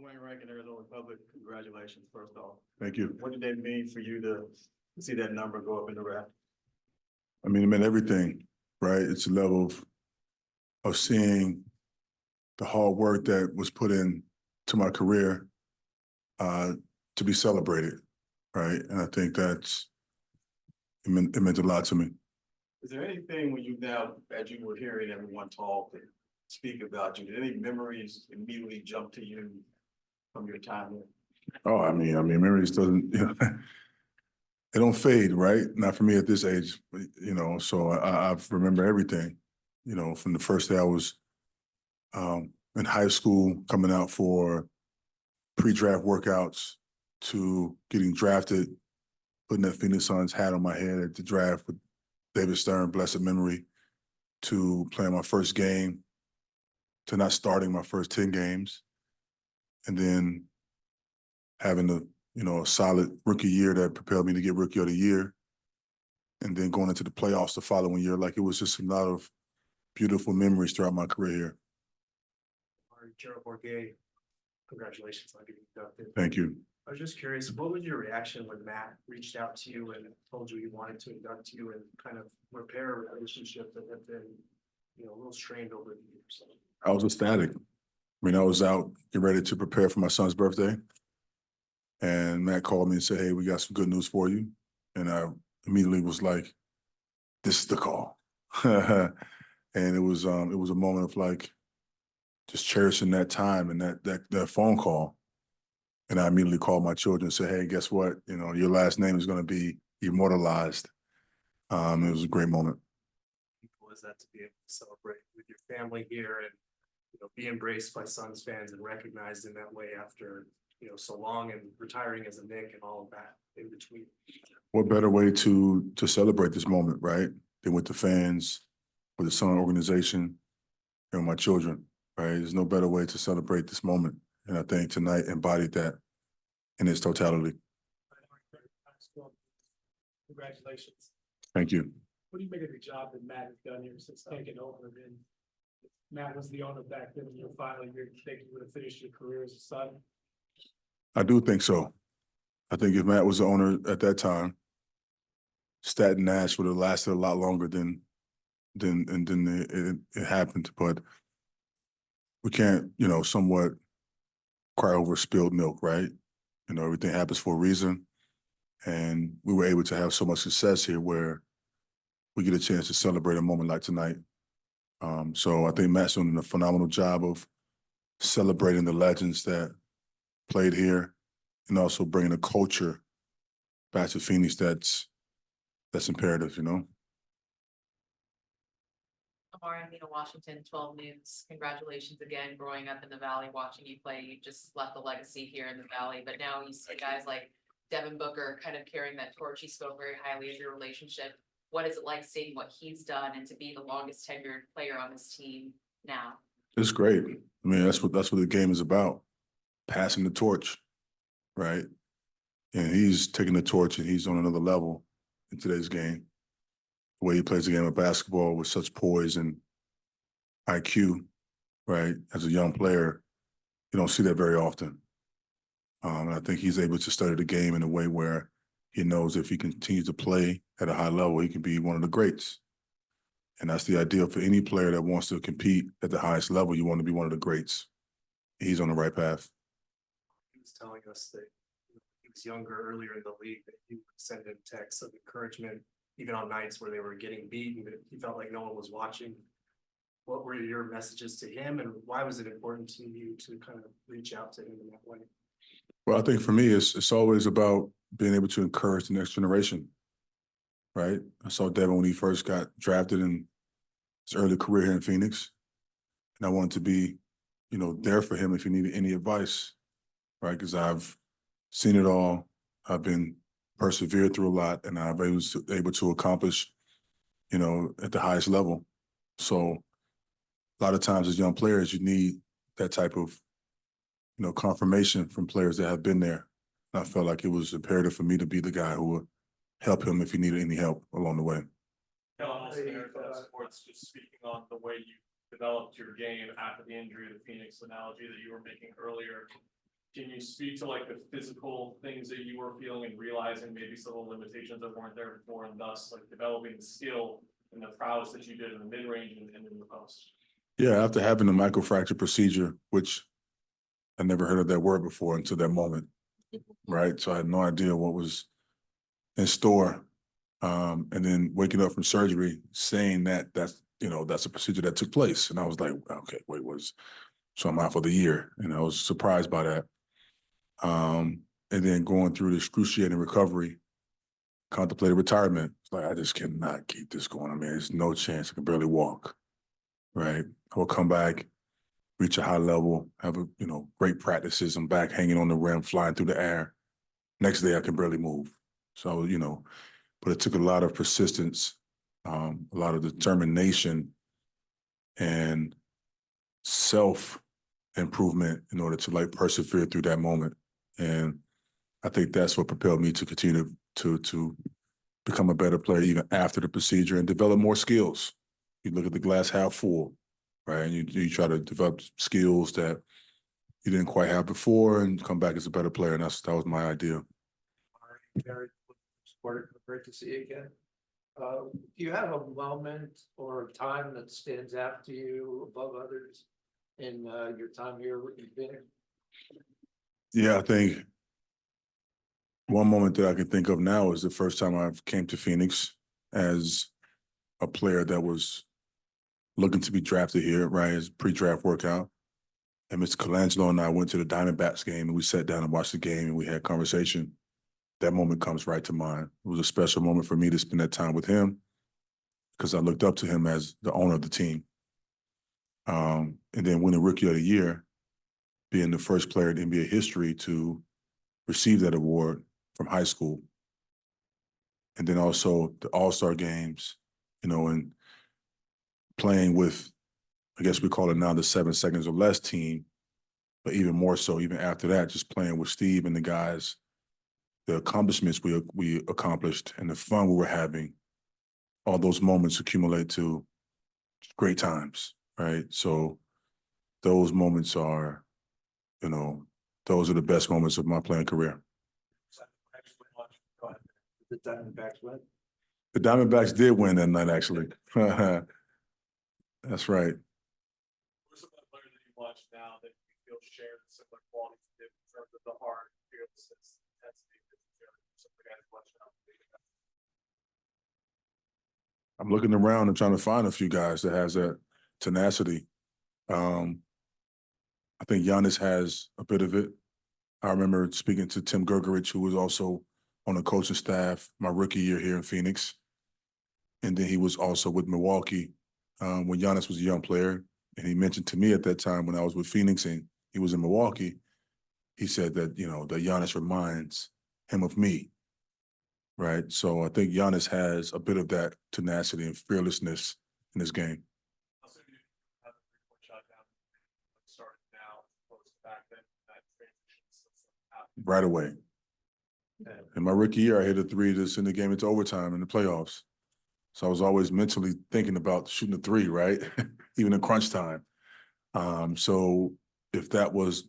Winning rank in Arizona Republic, congratulations, first off. Thank you. What did that mean for you to see that number go up in the draft? I mean, it meant everything, right? It's a level of seeing the hard work that was put in to my career to be celebrated, right? And I think it meant a lot to me. Is there anything when you now, as you were hearing everyone talk and speak about you, did any memories immediately jump to you from your time here? Oh, I mean, memories doesn't, they don't fade, right? Not for me at this age, so I remember everything, from the first day I was in high school, coming out for pre-draft workouts to getting drafted, putting that Phoenix Suns hat on my head at the draft with David Stern, blessed memory, to playing my first game, to not starting my first 10 games, and then having a solid rookie year that propelled me to get Rookie of the Year, and then going into the playoffs the following year. Like, it was just a lot of beautiful memories throughout my career here. Gerald Bourguet, congratulations on getting inducted. Thank you. I was just curious, what was your reaction when Matt reached out to you and told you he wanted to induct you and kind of repair a relationship that had been, a little strained over the years? I was ecstatic. I mean, I was out getting ready to prepare for my son's birthday, and Matt called me and said, "Hey, we got some good news for you." And I immediately was like, "This is the call." And it was a moment of like just cherishing that time and that phone call. And I immediately called my children and said, "Hey, guess what? Your last name is going to be immortalized." It was a great moment. How was that to be able to celebrate with your family here and be embraced by Suns fans and recognized in that way after so long, and retiring as a Knick and all of that in between? What better way to celebrate this moment, right, than with the fans, with the Sun organization, and my children, right? There's no better way to celebrate this moment. And I think tonight embodied that in its totality. Congratulations. Thank you. What do you make of the job that Matt has done here since taking over? And Matt was the owner back then when you were finally here. Do you think you would have finished your career as a Sun? I do think so. I think if Matt was the owner at that time, Staten Nash would have lasted a lot longer than it happened. But we can't, somewhat cry over spilled milk, right? Everything happens for a reason. And we were able to have so much success here where we get a chance to celebrate a moment like tonight. So I think Matt's doing a phenomenal job of celebrating the legends that played here and also bringing a culture back to Phoenix that's imperative, Amar'e, Washington, 12 News. Congratulations again, growing up in the Valley, watching you play. You just left a legacy here in the Valley, but now you see guys like Devin Booker kind of carrying that torch. He spoke very highly of your relationship. What is it like seeing what he's done and to be the longest tenured player on this team now? It's great. I mean, that's what the game is about, passing the torch, right? And he's taking the torch and he's on another level in today's game. The way he plays the game of basketball with such poise and IQ, right? As a young player, you don't see that very often. And I think he's able to study the game in a way where he knows if he continues to play at a high level, he can be one of the greats. And that's the ideal for any player that wants to compete at the highest level. You want to be one of the greats. He's on the right path. He was telling us that he was younger earlier in the league, that he would send him texts of encouragement, even on nights where they were getting beaten, but he felt like no one was watching. What were your messages to him, and why was it important to you to kind of reach out to him in that way? Well, I think for me, it's always about being able to encourage the next generation, right? I saw Devin when he first got drafted in his early career here in Phoenix, and I wanted to be, there for him if he needed any advice, right? Because I've seen it all. I've been persevered through a lot, and I've been able to accomplish, at the highest level. So a lot of times as young players, you need that type of, confirmation from players that have been there. And I felt like it was imperative for me to be the guy who would help him if he needed any help along the way. Sports, just speaking on the way you developed your game after the injury, the Phoenix analogy that you were making earlier. Can you speak to like the physical things that you were feeling and realizing maybe some of the limitations that weren't there before, and thus like developing the skill and the prowess that you did in the mid-range and in the post? Yeah, after having the microfracture procedure, which I never heard of that word before until that moment, right? So I had no idea what was in store. And then waking up from surgery, saying that that's a procedure that took place. And I was like, okay, wait, so I'm out for the year. And I was surprised by that. And then going through the excruciating recovery, contemplated retirement. It's like, I just cannot keep this going. I mean, there's no chance. I can barely walk, right? I will come back, reach a high level, have great practices. I'm back hanging on the rim, flying through the air. Next day, I can barely move. So, but it took a lot of persistence, a lot of determination and self-improvement in order to like persevere through that moment. And I think that's what propelled me to continue to become a better player even after the procedure and develop more skills. You look at the glass half full, right? And you try to develop skills that you didn't quite have before and come back as a better player. And that was my idea. Very supportive, great to see you again. Do you have a moment or time that stands out to you above others in your time here with Phoenix? Yeah, I think one moment that I can think of now is the first time I came to Phoenix as a player that was looking to be drafted here, right, as pre-draft workout. And Mr. Colangelo and I went to the Diamondbacks game, and we sat down and watched the game, and we had conversation. That moment comes right to mind. It was a special moment for me to spend that time with him because I looked up to him as the owner of the team. And then winning Rookie of the Year, being the first player in NBA history to receive that award from high school. And then also the All-Star games, and playing with, I guess we call it now the 7 seconds or less team, but even more so, even after that, just playing with Steve and the guys, the accomplishments we accomplished and the fun we were having, all those moments accumulate to great times, right? So those moments are, those are the best moments of my playing career. The Diamondbacks win. The Diamondbacks did win that night, actually. That's right. Who's a player that you watch now that you feel shares similar qualities in terms of the heart, fearlessness, intensity, some of the guys watching out? I'm looking around and trying to find a few guys that has that tenacity. I think Giannis has a bit of it. I remember speaking to Tim Gergerich, who was also on the coaching staff my rookie year here in Phoenix. And then he was also with Milwaukee when Giannis was a young player. And he mentioned to me at that time when I was with Phoenix and he was in Milwaukee, he said that, that Giannis reminds him of me, right? So I think Giannis has a bit of that tenacity and fearlessness in his game. Also, you have a 3-point shot down, started now, close back then, that transition. Right away. In my rookie year, I hit a 3 to send the game into overtime in the playoffs. So I was always mentally thinking about shooting a 3, right? Even in crunch time. So if that was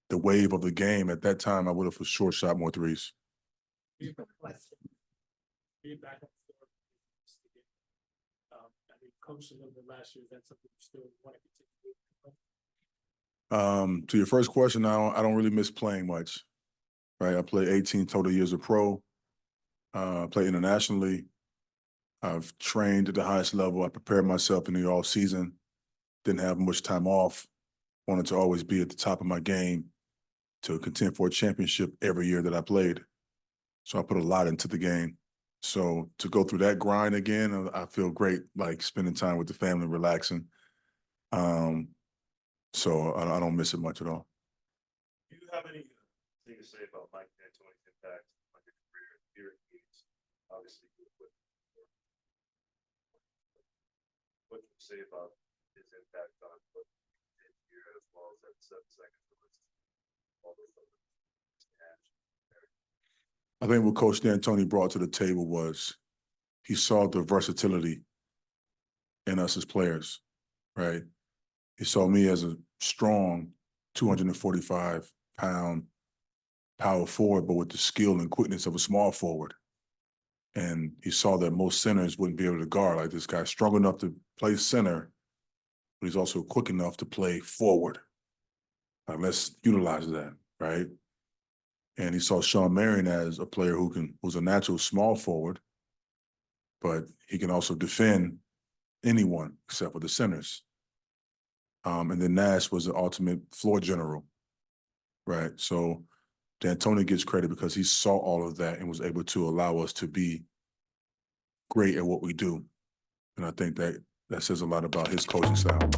the wave of the game at that time, I would have for sure shot more 3s. Being back on the floor. I mean, coached a little bit last year. That's something you still want to continue. To your first question, I don't really miss playing much. Right, I played 18 total years of pro. Played internationally. I've trained at the highest level. I prepared myself in the off season. Didn't have much time off. Wanted to always be at the top of my game to contend for a championship every year that I played. So I put a lot into the game. So to go through that grind again, I feel great, like spending time with the family, relaxing. So I don't miss it much at all. Do you have anything to say about Mike D'Antoni's impact on your career here at Phoenix? Obviously, what can you say about his impact on what he did here as well as that 7 seconds list? All those other I think what Coach D'Antoni brought to the table was he saw the versatility in us as players, right? He saw me as a strong 245-pound power forward, but with the skill and quickness of a small forward. And he saw that most centers wouldn't be able to guard. Like, this guy's strong enough to play center, but he's also quick enough to play forward. Like, let's utilize that, right? And he saw Sean Marion as a player who's a natural small forward, but he can also defend anyone except for the centers. And then Nash was the ultimate floor general, right? So DAntoni gets credit because he saw all of that and was able to allow us to be great at what we do. And I think that says a lot about his coaching style.